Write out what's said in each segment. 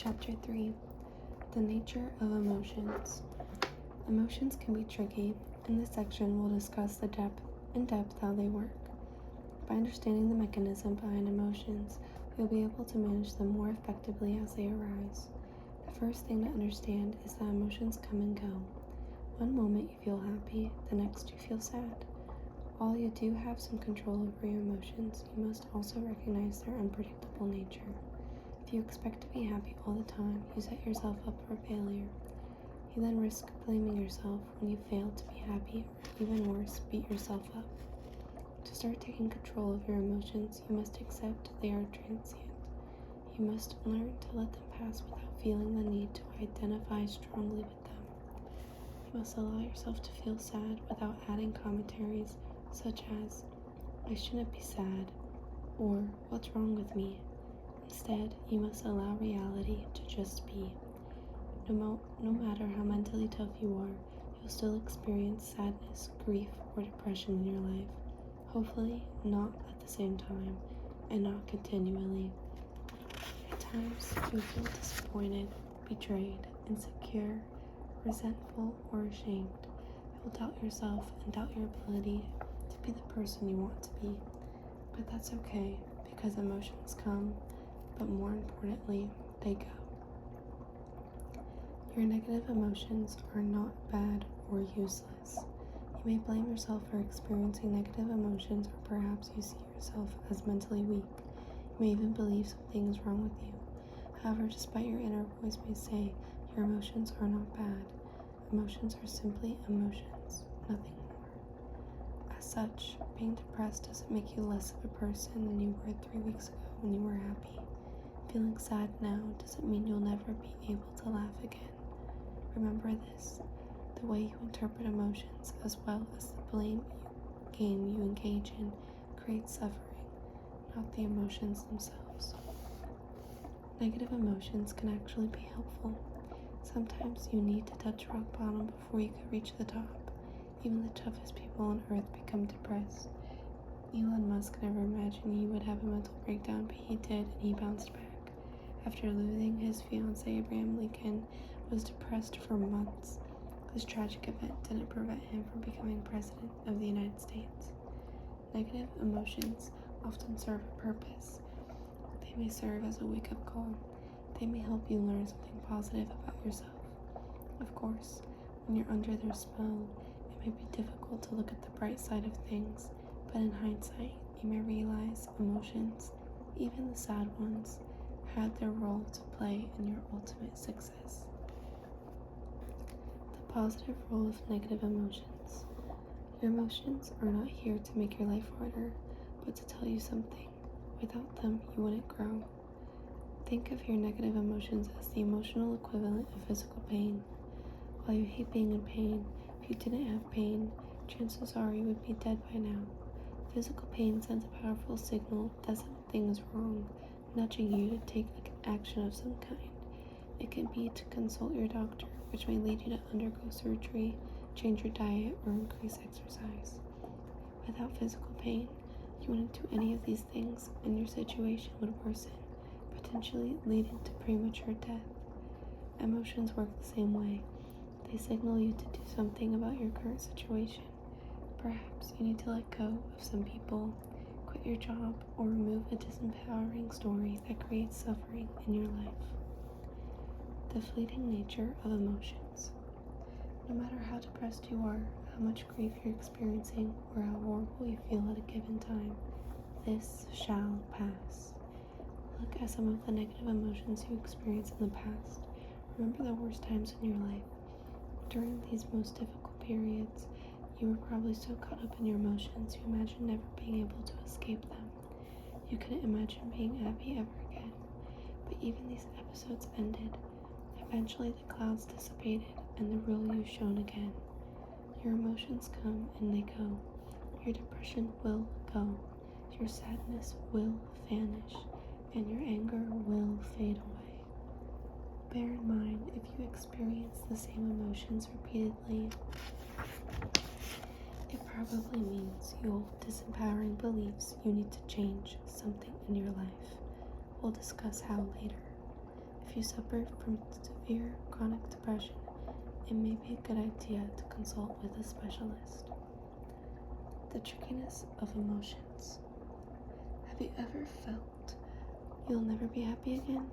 Chapter 3. The Nature of Emotions. Emotions can be tricky. In this section, we'll discuss in depth how they work. By understanding the mechanism behind emotions, you'll be able to manage them more effectively as they arise. The first thing to understand is that emotions come and go. One moment you feel happy, the next you feel sad. While you do have some control over your emotions, you must also recognize their unpredictable nature. If you expect to be happy all the time, you set yourself up for failure. You then risk blaming yourself when you fail to be happy, or even worse, beat yourself up. To start taking control of your emotions, you must accept they are transient. You must learn to let them pass without feeling the need to identify strongly with them. You must allow yourself to feel sad without adding commentaries such as, "I shouldn't be sad," or "What's wrong with me?" Instead, you must allow reality to just be. No matter how mentally tough you are, you'll still experience sadness, grief, or depression in your life. Hopefully, not at the same time, and not continually. At times, you'll feel disappointed, betrayed, insecure, resentful, or ashamed. You'll doubt yourself and doubt your ability to be the person you want to be. But that's okay, because emotions come, but more importantly, they go. Your negative emotions are not bad or useless. You may blame yourself for experiencing negative emotions, or perhaps you see yourself as mentally weak. You may even believe something is wrong with you. However, despite your inner voice may say your emotions are not bad, emotions are simply emotions, nothing more. As such, being depressed doesn't make you less of a person than you were 3 weeks ago when you were happy. Feeling sad now doesn't mean you'll never be able to laugh again. Remember this, the way you interpret emotions as well as the blame game you engage in creates suffering, not the emotions themselves. Negative emotions can actually be helpful. Sometimes you need to touch rock bottom before you can reach the top. Even the toughest people on earth become depressed. Elon Musk never imagined he would have a mental breakdown, but he did, and he bounced back. After losing his fiancée, Abraham Lincoln was depressed for months. This tragic event didn't prevent him from becoming president of the United States. Negative emotions often serve a purpose. They may serve as a wake-up call. They may help you learn something positive about yourself. Of course, when you're under their spell, it may be difficult to look at the bright side of things, but in hindsight, you may realize emotions, even the sad ones, had their role to play in your ultimate success. The positive role of negative emotions. Your emotions are not here to make your life harder, but to tell you something. Without them, you wouldn't grow. Think of your negative emotions as the emotional equivalent of physical pain. While you hate being in pain, if you didn't have pain, chances are you would be dead by now. Physical pain sends a powerful signal that something is wrong, nudging you to take action of some kind. It can be to consult your doctor, which may lead you to undergo surgery, change your diet, or increase exercise. Without physical pain, you wouldn't do any of these things, and your situation would worsen, potentially leading to premature death. Emotions work the same way. They signal you to do something about your current situation. Perhaps you need to let go of some people, quit your job, or remove a disempowering story that creates suffering in your life. The fleeting nature of emotions. No matter how depressed you are, how much grief you're experiencing, or how horrible you feel at a given time, this shall pass. Look at some of the negative emotions you experienced in the past. Remember the worst times in your life. During these most difficult periods, you were probably so caught up in your emotions you imagined never being able to escape them. You couldn't imagine being happy ever again. But even these episodes ended. Eventually the clouds dissipated and the real you shone again. Your emotions come and they go. Your depression will go. Your sadness will vanish. And your anger will fade away. Bear in mind, if you experience the same emotions repeatedly, it probably means you hold disempowering beliefs you need to change something in your life. We'll discuss how later. If you suffer from severe chronic depression, it may be a good idea to consult with a specialist. The trickiness of emotions. Have you ever felt you'll never be happy again?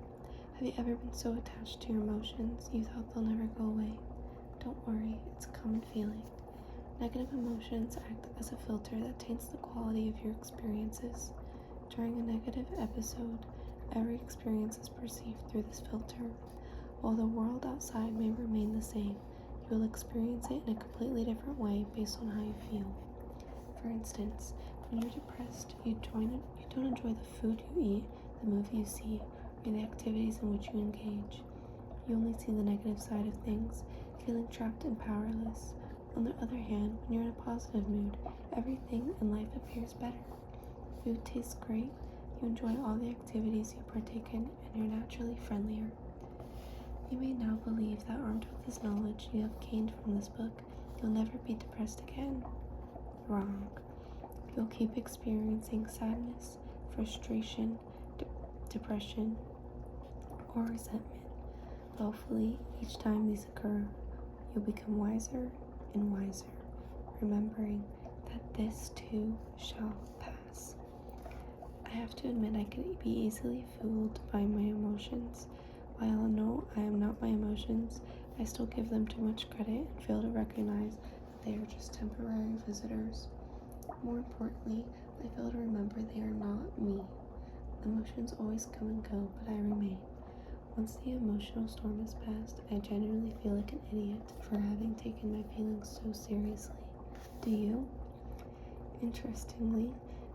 Have you ever been so attached to your emotions you thought they'll never go away? Don't worry, it's a common feeling. Negative emotions act as a filter that taints the quality of your experiences. During a negative episode, every experience is perceived through this filter. While the world outside may remain the same, you will experience it in a completely different way based on how you feel. For instance, when you're depressed, you don't enjoy the food you eat, the movie you see, or the activities in which you engage. You only see the negative side of things, feeling trapped and powerless. On the other hand, when you're in a positive mood, everything in life appears better. Food tastes great, you enjoy all the activities you partake in, and you're naturally friendlier. You may now believe that armed with this knowledge you have gained from this book, you'll never be depressed again. Wrong. You'll keep experiencing sadness, frustration, depression, or resentment. Hopefully, each time these occur, you'll become wiser and wiser, remembering that this too shall pass. I have to admit I can be easily fooled by my emotions. While I know I am not my emotions, I still give them too much credit and fail to recognize that they are just temporary visitors. More importantly, I fail to remember they are not me. Emotions always come and go, but I remain. Once the emotional storm has passed, I genuinely feel like an idiot for having taken my feelings so seriously. Do you? Interestingly,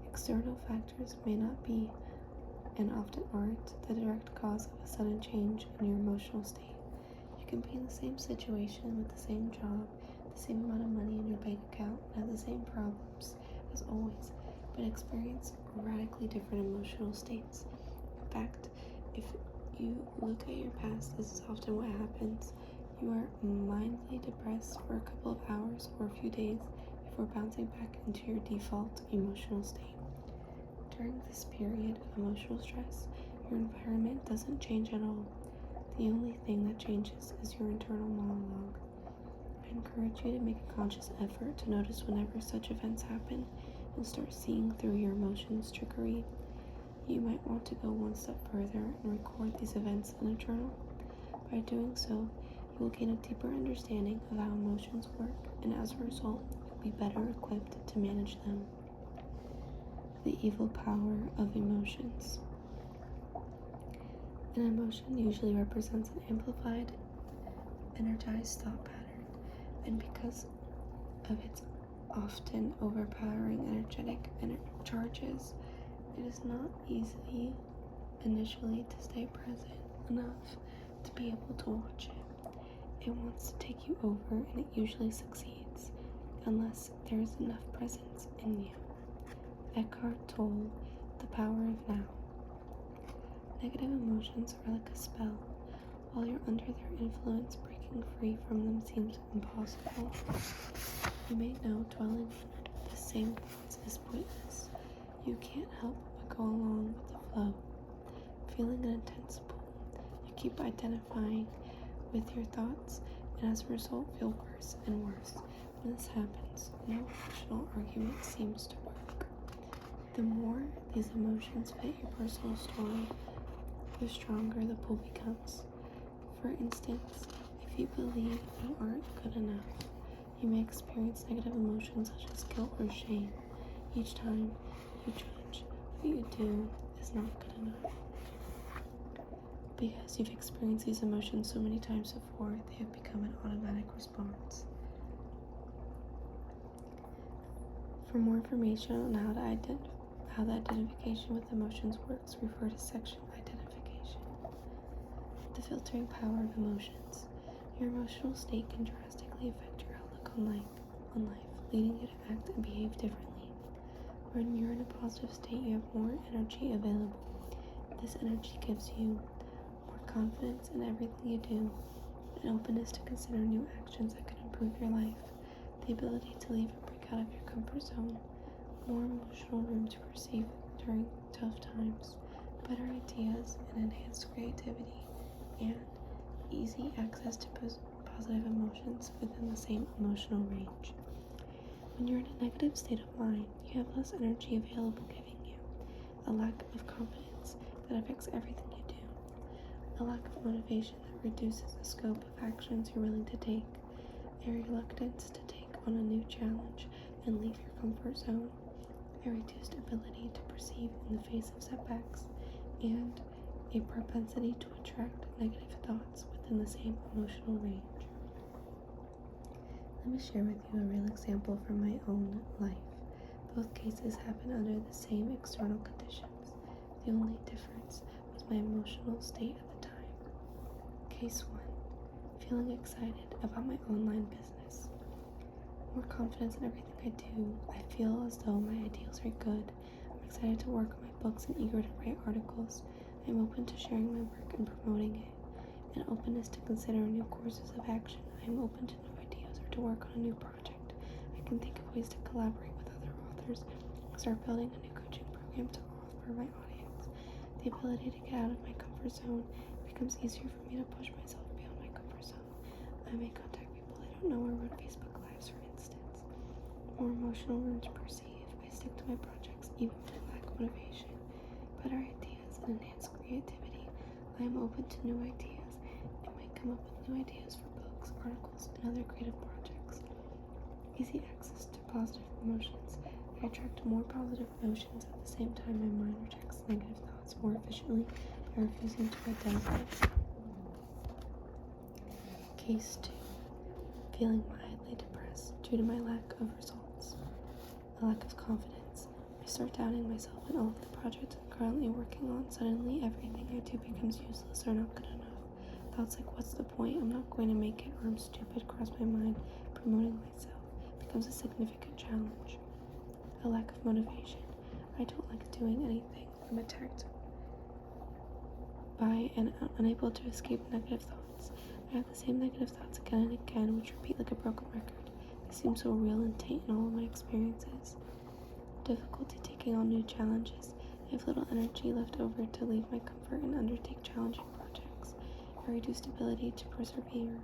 external factors may not be, and often aren't, the direct cause of a sudden change in your emotional state. You can be in the same situation with the same job, the same amount of money in your bank account, and have the same problems as always, but experience radically different emotional states. In fact, if you look at your past, this is often what happens. You are mindfully depressed for a couple of hours or a few days before bouncing back into your default emotional state. During this period of emotional stress, your environment doesn't change at all. The only thing that changes is your internal monologue. I encourage you to make a conscious effort to notice whenever such events happen and start seeing through your emotions' trickery. You might want to go one step further and record these events in a journal. By doing so, you will gain a deeper understanding of how emotions work, and as a result, you'll be better equipped to manage them. The evil power of emotions. An emotion usually represents an amplified, energized thought pattern, and because of its often overpowering energetic charges, it is not easy initially to stay present enough to be able to watch it. It wants to take you over, and it usually succeeds, unless there is enough presence in you. Eckhart Tolle, The Power of Now. Negative emotions are like a spell. While you're under their influence, breaking free from them seems impossible. You may know dwelling on the same thoughts is pointless. You can't help but go along with the flow. Feeling an intense pull, you keep identifying with your thoughts, and as a result feel worse and worse. When this happens, no rational argument seems to work. The more these emotions fit your personal story, the stronger the pull becomes. For instance, if you believe you aren't good enough, you may experience negative emotions such as guilt or shame. Each time you judge what you do is not good enough. Because you've experienced these emotions so many times before, they have become an automatic response. For more information on how the identification with emotions works, refer to section Identification. The filtering power of emotions. Your emotional state can drastically affect your outlook on life, leading you to act and behave differently. When you're in a positive state, you have more energy available. This energy gives you more confidence in everything you do, an openness to consider new actions that can improve your life, the ability to leave and break out of your comfort zone, more emotional room to receive during tough times, better ideas, and enhanced creativity. and easy access to positive emotions within the same emotional range. When you're in a negative state of mind, you have less energy available, giving you a lack of confidence that affects everything you do, a lack of motivation that reduces the scope of actions you're willing to take, a reluctance to take on a new challenge and leave your comfort zone, a reduced ability to perceive in the face of setbacks, and a propensity to attract negative thoughts within the same emotional range. Let me share with you a real example from my own life. Both cases happened under the same external conditions. The only difference was my emotional state at the time. Case 1. Feeling excited about my online business. More confidence in everything I do. I feel as though my ideals are good. I'm excited to work on my books and eager to write articles. I'm open to sharing my work and promoting it. An openness to consider new courses of action. I am open to new ideas or to work on a new project. I can think of ways to collaborate with other authors, start building a new coaching program to offer my audience. The ability to get out of my comfort zone becomes easier for me to push myself beyond my comfort zone. I may contact people I don't know or run Facebook Lives, for instance. More emotional room to perceive. I stick to my projects even when I lack motivation. Better ideas and enhanced creativity. I am open to new ideas and might come up with new ideas for books, articles, and other creative projects. Easy access to positive emotions. I attract more positive emotions at the same time my mind rejects negative thoughts more efficiently by refusing to identify them. Case 2. Feeling mildly depressed due to my lack of results. A lack of confidence. I start doubting myself and all of the projects I'm currently working on. Suddenly, everything I do becomes useless or not good enough. Thoughts like, what's the point? I'm not going to make it, or I'm stupid, cross my mind. Promoting myself becomes a significant challenge. A lack of motivation. I don't like doing anything. I'm attacked by and unable to escape negative thoughts. I have the same negative thoughts again and again, which repeat like a broken record. They seem so real and taint in all of my experiences. Difficulty taking on new challenges. I have little energy left over to leave my comfort and undertake challenging projects. A reduced ability to persevere.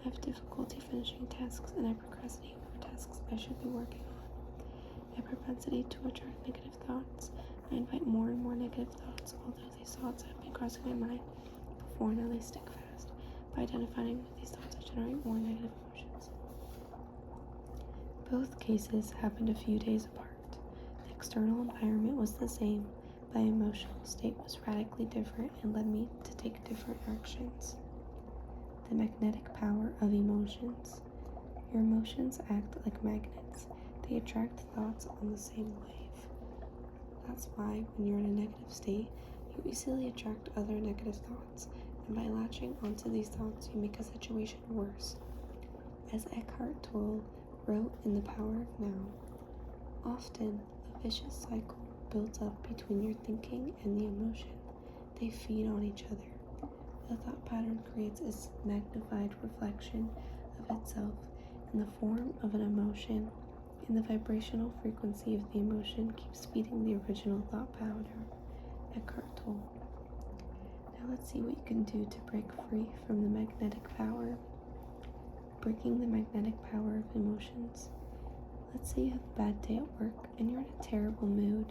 I have difficulty finishing tasks and I procrastinate over tasks I should be working on. A propensity to attract negative thoughts. I invite more and more negative thoughts, although these thoughts have been crossing my mind before, now they stick fast. By identifying with these thoughts, I generate more negative emotions. Both cases happened a few days apart. The external environment was the same, but my emotional state was radically different and led me to take different actions. The magnetic power of emotions. Your emotions act like magnets. They attract thoughts on the same wave. That's why, when you're in a negative state, you easily attract other negative thoughts, and by latching onto these thoughts, you make a situation worse. As Eckhart Tolle wrote in The Power of Now, often a vicious cycle builds up between your thinking and the emotion. They feed on each other. The thought pattern creates a magnified reflection of itself in the form of an emotion, and the vibrational frequency of the emotion keeps feeding the original thought pattern. Eckhart Tolle. Now let's see what you can do to break free from the magnetic power. Breaking the magnetic power of emotions. Let's say you have a bad day at work and you're in a terrible mood.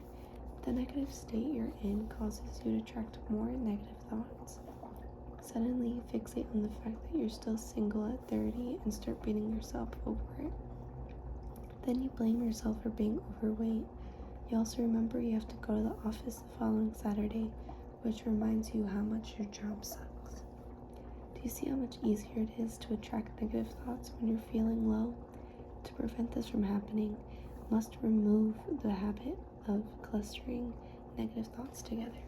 The negative state you're in causes you to attract more negative thoughts. Suddenly you fixate on the fact that you're still single at 30 and start beating yourself over it. Then you blame yourself for being overweight. You also remember you have to go to the office the following Saturday, which reminds you how much your job sucks. Do you see how much easier it is to attract negative thoughts when you're feeling low? To prevent this from happening, you must remove the habit of clustering negative thoughts together.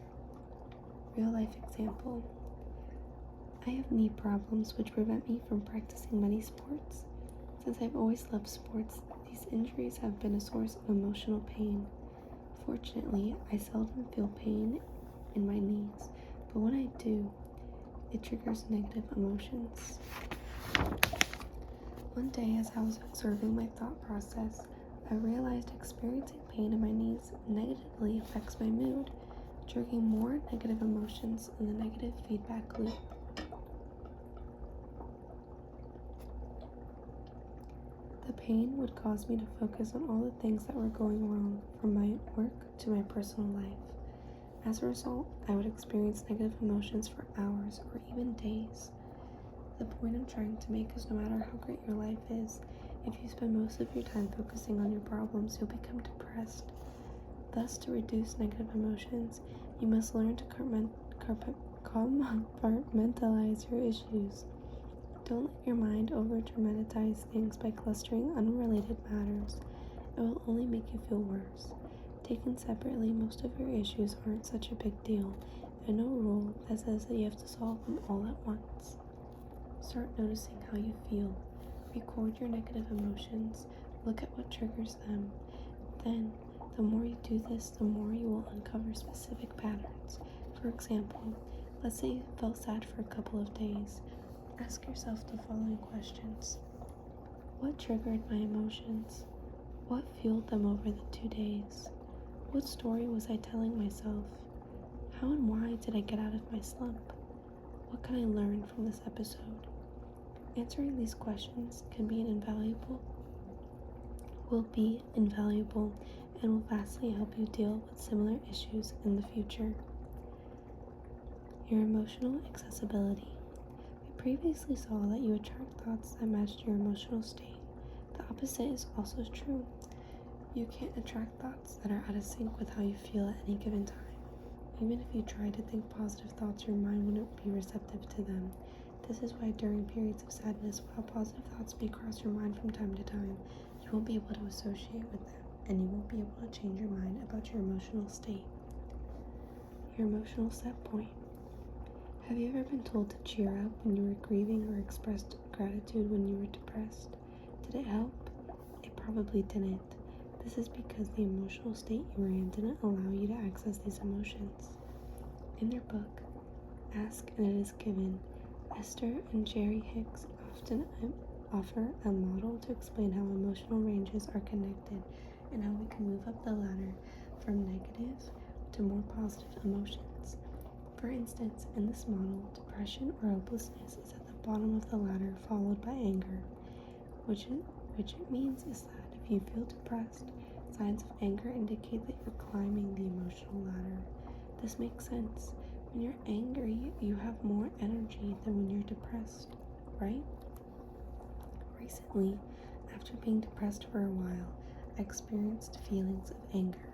Real life example. I have knee problems which prevent me from practicing many sports. Since I've always loved sports, these injuries have been a source of emotional pain. Fortunately, I seldom feel pain in my knees, but when I do, it triggers negative emotions. One day, as I was observing my thought process, I realized experiencing pain in my knees negatively affects my mood, triggering more negative emotions in the negative feedback loop. The pain would cause me to focus on all the things that were going wrong, from my work to my personal life. As a result, I would experience negative emotions for hours or even days. The point I'm trying to make is no matter how great your life is, if you spend most of your time focusing on your problems, you'll become depressed. Thus, to reduce negative emotions, you must learn to compartmentalize your issues. Don't let your mind over-dramatize things by clustering unrelated matters. It will only make you feel worse. Taken separately, most of your issues aren't such a big deal, and no rule that says that you have to solve them all at once. Start noticing how you feel. Record your negative emotions. Look at what triggers them. Then, the more you do this, the more you will uncover specific patterns. For example, let's say you felt sad for a couple of days. Ask yourself the following questions. What triggered my emotions? What fueled them over the 2 days? What story was I telling myself? How and why did I get out of my slump? What can I learn from this episode? Answering these questions will be invaluable and will vastly help you deal with similar issues in the future. Your emotional accessibility. We previously saw that you attract thoughts that match your emotional state. The opposite is also true. You can't attract thoughts that are out of sync with how you feel at any given time. Even if you try to think positive thoughts, your mind wouldn't be receptive to them. This is why during periods of sadness, while positive thoughts may cross your mind from time to time, you won't be able to associate with them, and you won't be able to change your mind about your emotional state. Your emotional set point. Have you ever been told to cheer up when you were grieving or expressed gratitude when you were depressed? Did it help? It probably didn't. This is because the emotional state you were in didn't allow you to access these emotions. In their book, Ask and It Is Given, Esther and Jerry Hicks often offer a model to explain how emotional ranges are connected and how we can move up the ladder from negative to more positive emotions. For instance, in this model, depression or hopelessness is at the bottom of the ladder, followed by anger, which it means is that if you feel depressed, signs of anger indicate that you're climbing the emotional ladder. This makes sense. When you're angry, you have more energy than when you're depressed, right? Recently, after being depressed for a while, I experienced feelings of anger.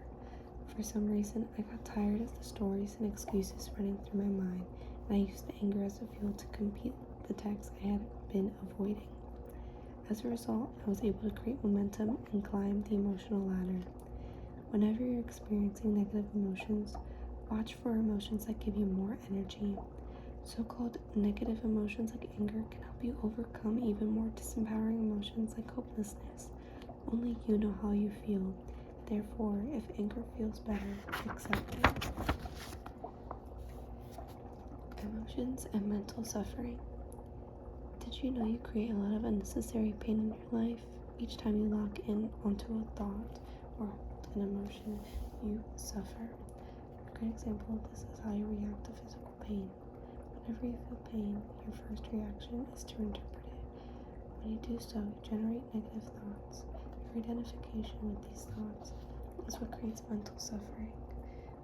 For some reason, I got tired of the stories and excuses running through my mind, and I used the anger as a fuel to complete the tasks I had been avoiding. As a result, I was able to create momentum and climb the emotional ladder. Whenever you're experiencing negative emotions, watch for emotions that give you more energy. So-called negative emotions like anger can help you overcome even more disempowering emotions like hopelessness. Only you know how you feel. Therefore, if anger feels better, accept it. Emotions and mental suffering. Did you know you create a lot of unnecessary pain in your life? Each time you lock in onto a thought or an emotion, you suffer. A great example of this is how you react to physical pain. Whenever you feel pain, your first reaction is to interpret it. When you do so, you generate negative thoughts. Your identification with these thoughts is what creates mental suffering.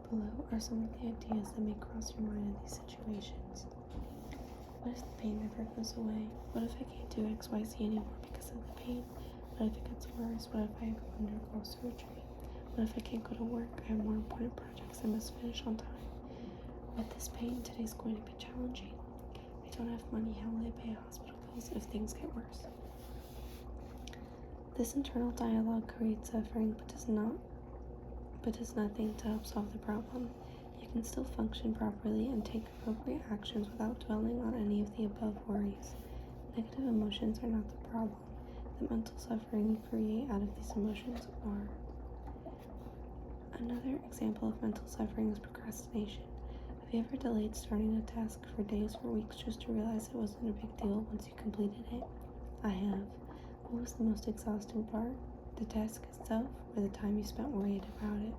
Below are some of the ideas that may cross your mind in these situations. What if the pain never goes away? What if I can't do X, Y, Z anymore because of the pain? What if it gets worse? What if I have to undergo surgery? What if I can't go to work? I have more important projects I must finish on time. With this pain, today's going to be challenging. I don't have money. How will I pay hospital bills if things get worse? This internal dialogue creates suffering, but does nothing to help solve the problem. You can still function properly and take appropriate actions without dwelling on any of the above worries. Negative emotions are not the problem. The mental suffering you create out of these emotions are. Another example of mental suffering is procrastination. Have you ever delayed starting a task for days or weeks just to realize it wasn't a big deal once you completed it? I have. What was the most exhausting part? The task itself, or the time you spent worried about it?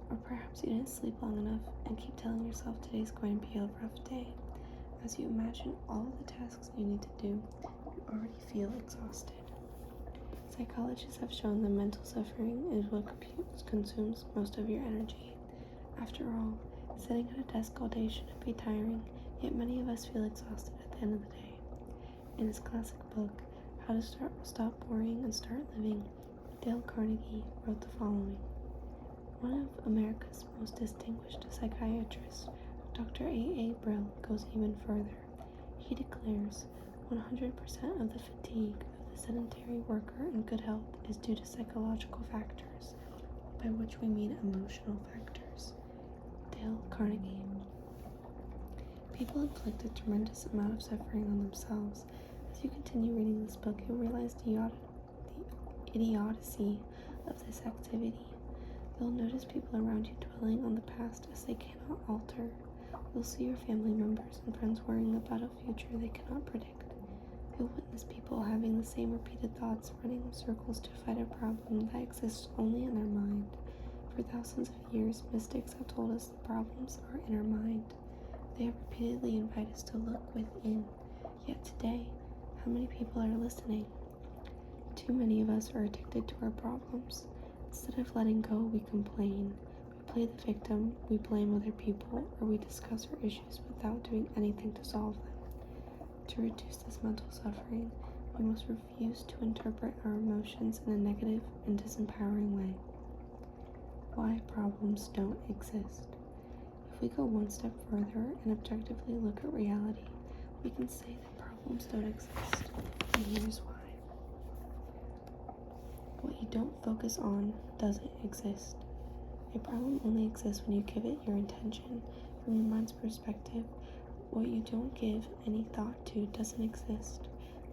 Or perhaps you didn't sleep long enough and keep telling yourself today's going to be a rough day. As you imagine all the tasks you need to do, you already feel exhausted. Psychologists have shown that mental suffering is what consumes most of your energy. After all, sitting at a desk all day shouldn't be tiring, yet many of us feel exhausted at the end of the day. In his classic book, How to Stop Worrying and Start Living, Dale Carnegie wrote the following. One of America's most distinguished psychiatrists, Dr. A.A. Brill, goes even further. He declares 100% of the fatigue of the sedentary worker in good health is due to psychological factors, by which we mean emotional factors. Dale Carnegie. People inflict a tremendous amount of suffering on themselves. As you continue reading this book, you'll realize the idiocy of this activity. You'll notice people around you dwelling on the past as they cannot alter. You'll see your family members and friends worrying about a future they cannot predict. You'll witness people having the same repeated thoughts running in circles to fight a problem that exists only in their mind. For thousands of years, mystics have told us the problems are in our mind. They have repeatedly invited us to look within. Yet today, how many people are listening? Too many of us are addicted to our problems. Instead of letting go, we complain. We play the victim, we blame other people, or we discuss our issues without doing anything to solve them. To reduce this mental suffering, we must refuse to interpret our emotions in a negative and disempowering way. Why problems don't exist. If we go one step further and objectively look at reality, we can say that problems don't exist, and here's why. What you don't focus on doesn't exist. A problem only exists when you give it your attention. From your mind's perspective, what you don't give any thought to doesn't exist.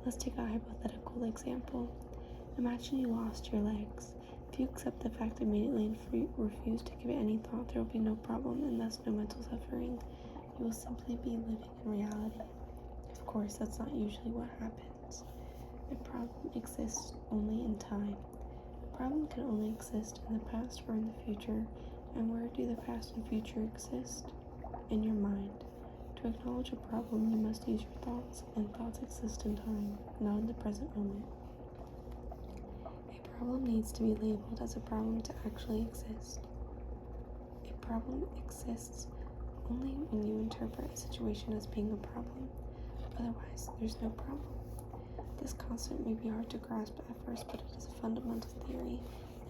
Let's take a hypothetical example. Imagine you lost your legs. If you accept the fact immediately and refuse to give it any thought, there will be no problem and thus no mental suffering. You will simply be living in reality. Of course, that's not usually what happens. A problem exists only in time. A problem can only exist in the past or in the future. And where do the past and future exist? In your mind. To acknowledge a problem, you must use your thoughts, and thoughts exist in time, not in the present moment. A problem needs to be labeled as a problem to actually exist. A problem exists only when you interpret a situation as being a problem. Otherwise, there's no problem. This concept may be hard to grasp at first, but it is a fundamental theory.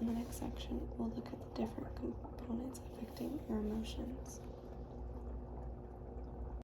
In the next section, we'll look at the different components affecting your emotions.